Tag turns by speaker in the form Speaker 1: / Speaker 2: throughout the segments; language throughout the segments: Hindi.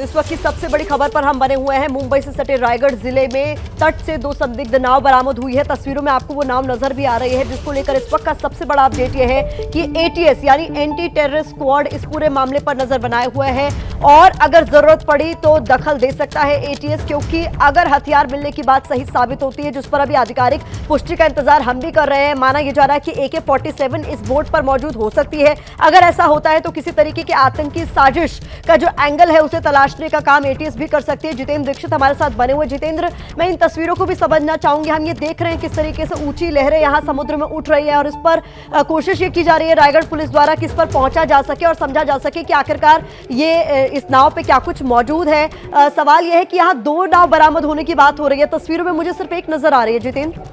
Speaker 1: तो इस वक्त की सबसे बड़ी खबर पर हम बने हुए हैं। मुंबई से सटे रायगढ़ जिले में तट से 2 संदिग्ध नाव बरामद हुई है। तस्वीरों में आपको वो नाव नजर भी आ रही है, जिसको लेकर इस वक्त का सबसे बड़ा अपडेट यह है कि एटीएस यानी एंटी टेररिस्ट स्क्वाड इस पूरे मामले पर नजर बनाए हुए है और अगर जरूरत पड़ी तो दखल दे सकता है एटीएस, क्योंकि अगर हथियार मिलने की बात सही साबित होती है, जिस पर अभी आधिकारिक पुष्टि का इंतजार हम भी कर रहे हैं। माना यह जा रहा है कि AK-47 इस बोट पर मौजूद हो सकती है। अगर ऐसा होता है तो किसी तरीके की आतंकी साजिश का जो एंगल है उसे तलाशने का काम एटीएस भी कर सकती है। जितेंद्र दीक्षित हमारे साथ बने हुए। जितेंद्र, मैं इन तस्वीरों को भी समझना चाहूंगी। हम ये देख रहे हैं किस तरीके से ऊंची लहरें यहां समुद्र में उठ रही है और इस पर कोशिश ये की जा रही है रायगढ़ पुलिस द्वारा कि इस पर पहुंचा जा सके और समझा जा सके कि आखिरकार ये इस नाव पे क्या कुछ मौजूद है। सवाल यह है कि यहाँ 2 नाव बरामद होने की बात हो रही है, तस्वीरों में मुझे सिर्फ एक नजर आ रही है। जितेंद्र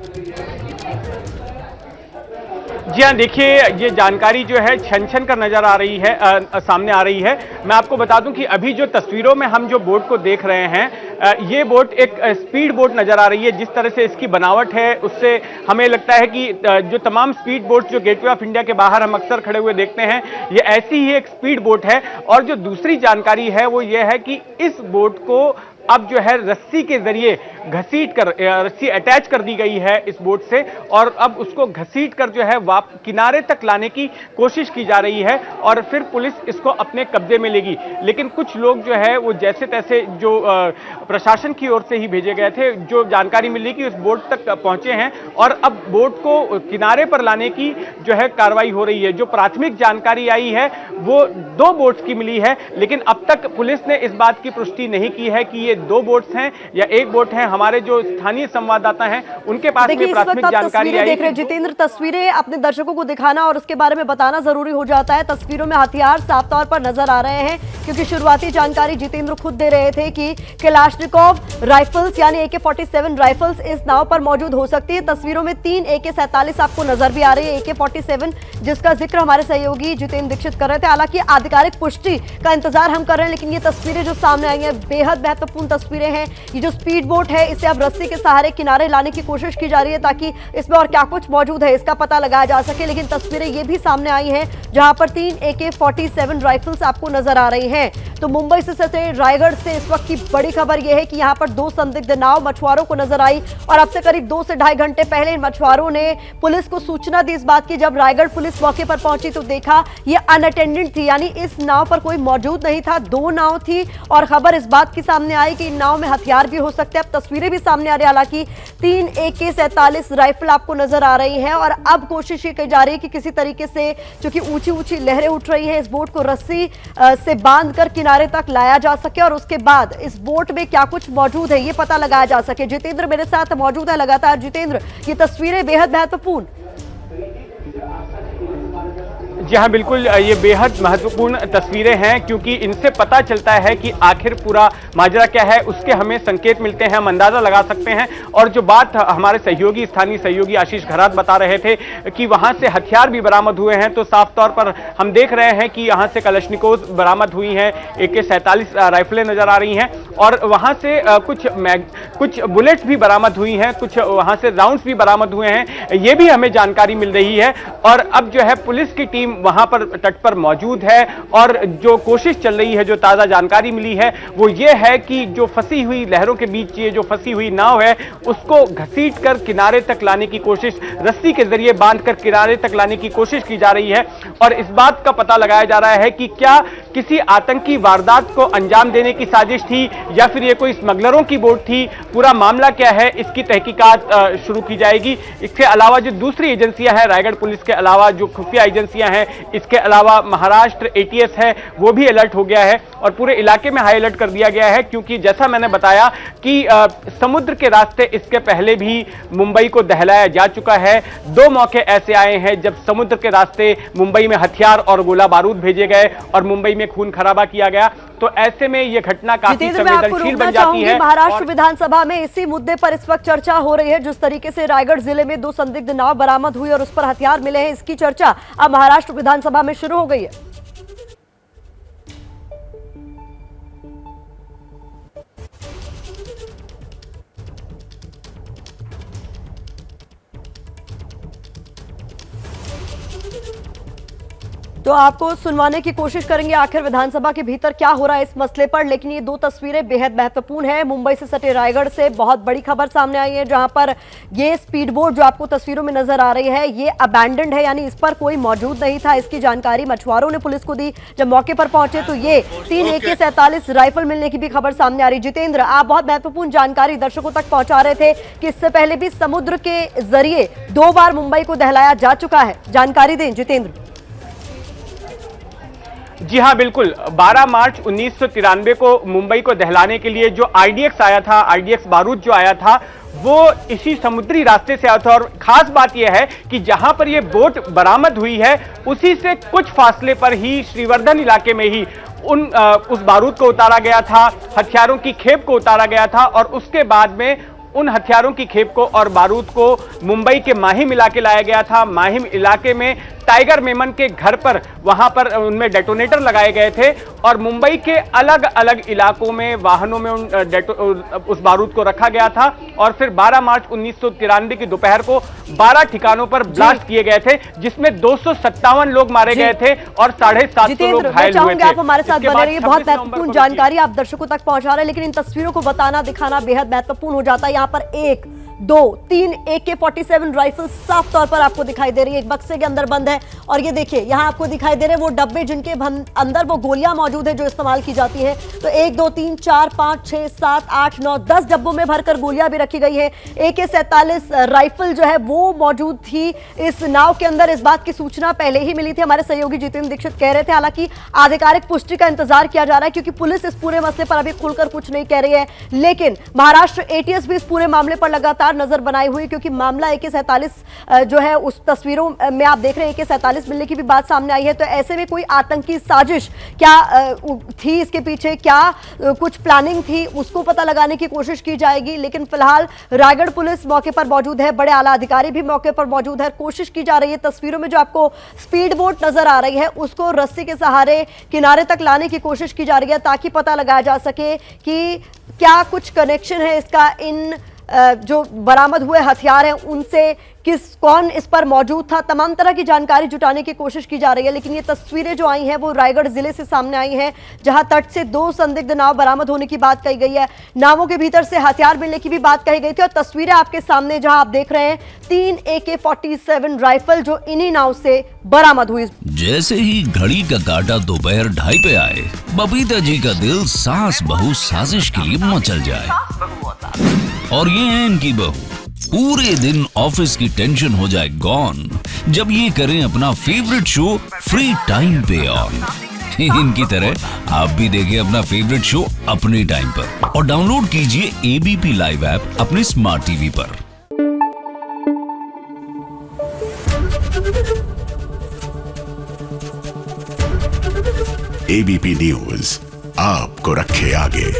Speaker 2: जी हाँ, देखिए ये जानकारी जो है छन कर नजर आ रही है, सामने आ रही है। मैं आपको बता दूं कि अभी जो तस्वीरों में हम जो बोट को देख रहे हैं, ये बोट एक स्पीड बोट नजर आ रही है। जिस तरह से इसकी बनावट है उससे हमें लगता है कि जो तमाम स्पीड बोट्स जो गेटवे ऑफ इंडिया के बाहर हम अक्सर खड़े हुए देखते हैं, ये ऐसी ही एक स्पीड बोट है। और जो दूसरी जानकारी है वो ये है कि इस बोट को अब जो है रस्सी के जरिए घसीट कर, रस्सी अटैच कर दी गई है इस बोट से और अब उसको घसीट कर जो है किनारे तक लाने की कोशिश की जा रही है और फिर पुलिस इसको अपने कब्जे में लेगी। लेकिन कुछ लोग जो है वो जैसे तैसे जो प्रशासन की ओर से ही भेजे गए थे, जो जानकारी मिली कि उस बोट तक पहुंचे हैं और अब बोट को किनारे पर लाने की जो है कार्रवाई हो रही है। जो प्राथमिक जानकारी आई है वो 2 बोट्स की मिली है, लेकिन अब तक पुलिस ने इस बात की पुष्टि नहीं की है कि ये 2 बोट्स हैं या 1 बोट है। हमारे जो स्थानीय संवाददाता हैं उनके पास में प्राथमिक जानकारी आई।
Speaker 1: देख रहे जितेंद्र, तस्वीरें अपने दर्शकों को दिखाना और उसके बारे में बताना जरूरी हो जाता है। तस्वीरों में हथियार साफ तौर पर नजर आ रहे हैं, क्योंकि शुरुआती जानकारी जितेंद्र खुद दे रहे थे कि कलाश्निकोव राइफल्स यानी AK-47 राइफल्स इस नाव पर मौजूद हो सकती है। तस्वीरों में 3 AK-47 आपको नजर भी आ रही है। AK-47 जिसका जिक्र हमारे सहयोगी जितेंद्र दीक्षित कर रहे थे। हालांकि आधिकारिक पुष्टि का इंतजार हम कर रहे हैं, लेकिन ये तस्वीरें जो सामने आई हैं बेहद महत्वपूर्ण तस्वीरें हैं। ये जो स्पीड बोट है इसे अब रस्सी के सहारे किनारे लाने की कोशिश की जा रही है ताकि इसमें और क्या कुछ मौजूद है इसका पता लगाया जा सके। लेकिन तस्वीरें ये भी सामने आई हैं जहां पर 3 AK-47 राइफल्स आपको नजर आ रही हैं। तो मुंबई से सटे रायगढ़ से इस वक्त की बड़ी खबर यह है कि यहां पर 2 संदिग्ध नाव मछुआरों को नजर आई और अब से करीब 2 से ढाई घंटे पहले इन मछुआरों ने पुलिस को सूचना दी इस बात की। जब रायगढ़ पुलिस मौके पर पहुंची तो देखा ये अनअटेंडेड थी, यानी इस नाव पर कोई मौजूद नहीं था। 2 नाव थी और खबर इस बात की सामने आई कि इन नाव में हथियार भी हो सकते हैं। अब तस्वीरें भी सामने आ रही है। हालांकि 3 AK-47 राइफल आपको नजर आ रही है और अब कोशिश ये की जा रही है कि किसी तरीके से, चूंकि ऊंची लहरें उठ रही हैं, इस बोट को रस्सी से बांधकर किनारे तक लाया जा सके और उसके बाद इस बोट में क्या कुछ मौजूद है ये पता लगाया जा सके। जितेंद्र मेरे साथ मौजूद है लगातार। जितेंद्र, ये तस्वीरें बेहद महत्वपूर्ण।
Speaker 2: जी हाँ, बिल्कुल, ये बेहद महत्वपूर्ण तस्वीरें हैं क्योंकि इनसे पता चलता है कि आखिर पूरा माजरा क्या है। उसके हमें संकेत मिलते हैं, हम अंदाजा लगा सकते हैं। और जो बात हमारे सहयोगी, स्थानीय सहयोगी आशीष घरात बता रहे थे कि वहां से हथियार भी बरामद हुए हैं, तो साफ तौर पर हम देख रहे हैं कि यहां से कलशनिकोव बरामद हुई हैं, AK-47 राइफलें नजर आ रही हैं और वहां से कुछ बुलेट्स भी बरामद हुई हैं, कुछ वहां से राउंड्स भी बरामद हुए हैं, ये भी हमें जानकारी मिल रही है। और अब जो है पुलिस की टीम वहां पर तट पर मौजूद है और जो कोशिश चल रही है, जो ताजा जानकारी मिली है वो ये है कि जो फंसी हुई लहरों के बीच ये जो फंसी हुई नाव है उसको घसीट कर किनारे तक लाने की कोशिश, रस्सी के जरिए बांधकर किनारे तक लाने की कोशिश की जा रही है। और इस बात का पता लगाया जा रहा है कि क्या किसी आतंकी वारदात को अंजाम देने की साजिश थी या फिर ये कोई स्मगलरों की बोट थी। पूरा मामला क्या है इसकी तहकीकात शुरू की जाएगी। इसके अलावा जो दूसरी एजेंसियां हैं, रायगढ़ पुलिस के अलावा जो खुफिया एजेंसियां हैं, इसके अलावा महाराष्ट्र ATS है वो भी अलर्ट हो गया है और पूरे इलाके में हाई अलर्ट कर दिया गया है। क्योंकि जैसा मैंने बताया कि समुद्र के रास्ते इसके पहले भी मुंबई को दहलाया जा चुका है। 2 मौके ऐसे आए हैं जब समुद्र के रास्ते मुंबई में हथियार और गोला बारूद भेजे गए और मुंबई में खून खराबा किया गया। तो ऐसे में यह घटना काफी संवेदनशील बन जाती है।
Speaker 1: महाराष्ट्र विधानसभा में इसी मुद्दे पर इस वक्त चर्चा हो रही है। जिस तरीके से रायगढ़ जिले में 2 संदिग्ध नाव बरामद हुई और उस पर हथियार मिले हैं, इसकी चर्चा अब महाराष्ट्र विधानसभा में शुरू हो गई है। तो आपको सुनवाने की कोशिश करेंगे आखिर विधानसभा के भीतर क्या हो रहा है इस मसले पर, लेकिन ये दो तस्वीरें बेहद महत्वपूर्ण है। मुंबई से सटे रायगढ़ से बहुत बड़ी खबर सामने आई है, जहां पर ये स्पीड बोट जो आपको तस्वीरों में नजर आ रही है ये अबैंडन्ड है, यानी इस पर कोई मौजूद नहीं था। इसकी जानकारी मछुआरों ने पुलिस को दी। जब मौके पर पहुंचे तो ये 3 AK-47 राइफल मिलने की भी खबर सामने आ रही। जितेंद्र, आप बहुत महत्वपूर्ण जानकारी दर्शकों तक पहुंचा रहे थे कि इससे पहले भी समुद्र के जरिए 2 बार मुंबई को दहलाया जा चुका है, जानकारी दें जितेंद्र।
Speaker 2: जी हाँ, बिल्कुल। 12 मार्च 1993 को मुंबई को दहलाने के लिए जो IDX आया था, IDX बारूद जो आया था, वो इसी समुद्री रास्ते से आया था। और खास बात यह है कि जहां पर यह बोट बरामद हुई है उसी से कुछ फासले पर ही श्रीवर्धन इलाके में ही उस बारूद को उतारा गया था, हथियारों की खेप को उतारा गया था और उसके बाद में उन हथियारों की खेप को और बारूद को मुंबई के माहिम इलाके लाया गया था। माहिम इलाके में टाइगर मेमन के घर पर वहां पर उनमें डेटोनेटर लगाए गए थे और मुंबई के अलग अलग इलाकों में वाहनों में उस बारूद को रखा गया था। और फिर 12 मार्च 1993 की दोपहर को 12 ठिकानों पर ब्लास्ट किए गए थे, जिसमें 257 लोग मारे गए थे और 750 लोग घायल हुए थे।
Speaker 1: आप हमारे साथ बने रहिए, बहुत महत्वपूर्ण जानकारी आप दर्शकों तक पहुंचा रहे हैं, लेकिन इन तस्वीरों को बताना दिखाना बेहद महत्वपूर्ण हो जाता है। यहाँ पर 1, 2, 3 AK-47 राइफल साफ तौर पर आपको दिखाई दे रही है, एक बक्से के अंदर बंद है। और ये देखिए यहाँ आपको दिखाई दे रहे हैं वो डब्बे जिनके अंदर वो गोलियां मौजूद है जो इस्तेमाल की जाती है। तो 1, 2, 3, 4, 5, 6, 7, 8, 9, 10 डब्बों में भरकर गोलियां भी रखी गई है। AK-47 राइफल जो है वो मौजूद थी इस नाव के अंदर। इस बात की सूचना पहले ही मिली थी, हमारे सहयोगी जितेंद्र दीक्षित कह रहे थे। हालांकि आधिकारिक पुष्टि का इंतजार किया जा रहा है क्योंकि पुलिस इस पूरे मसले पर अभी खुलकर कुछ नहीं कह रही है, लेकिन महाराष्ट्र ATS भी इस पूरे मामले पर लगातार नजर बनाई हुई, क्योंकि मामला AK-47 जो है उस तस्वीरों में आप देख रहे हैं AK-47 मिलने की भी बात सामने आई है। तो ऐसे में कोई आतंकी साजिश क्या थी इसके पीछे, क्या कुछ प्लानिंग थी, उसको पता लगाने की कोशिश की जाएगी। लेकिन फिलहाल रायगढ़ पुलिस मौके पर मौजूद है, बड़े आला अधिकारी भी मौके पर मौजूद है, कोशिश की जा रही है। तस्वीरों में जो आपको स्पीड बोट नजर आ रही है उसको रस्सी के सहारे किनारे तक लाने की कोशिश की जा रही है ताकि पता लगाया जा सके कि क्या कुछ कनेक्शन है इसका इन जो बरामद हुए हथियार हैं उनसे, कौन इस पर मौजूद था। तमाम तरह की जानकारी जुटाने की कोशिश की जा रही है। लेकिन ये तस्वीरें जो आई हैं वो रायगढ़ जिले से सामने आई हैं, जहां तट से 2 संदिग्ध नाव बरामद होने की बात कही गई है। नावों के भीतर से हथियार मिलने की भी बात कही गई थी। और तस्वीरें आपके सामने जहां आप देख रहे हैं 3 AK-47 राइफल जो इन्हीं नाव से बरामद हुई।
Speaker 3: जैसे ही घड़ी का काटा दोपहर 2:30 पे आए, बबीता जी का दिल सास बहू साजिश के लिए मचल जाए। और ये है इनकी बहू, पूरे दिन ऑफिस की टेंशन हो जाए गॉन जब ये करें अपना फेवरेट शो फ्री टाइम पे ऑन। इनकी तरह आप भी देखें अपना फेवरेट शो अपने टाइम पर और डाउनलोड कीजिए ABP लाइव ऐप अपने स्मार्ट टीवी पर।
Speaker 4: ABP न्यूज आपको रखे आगे।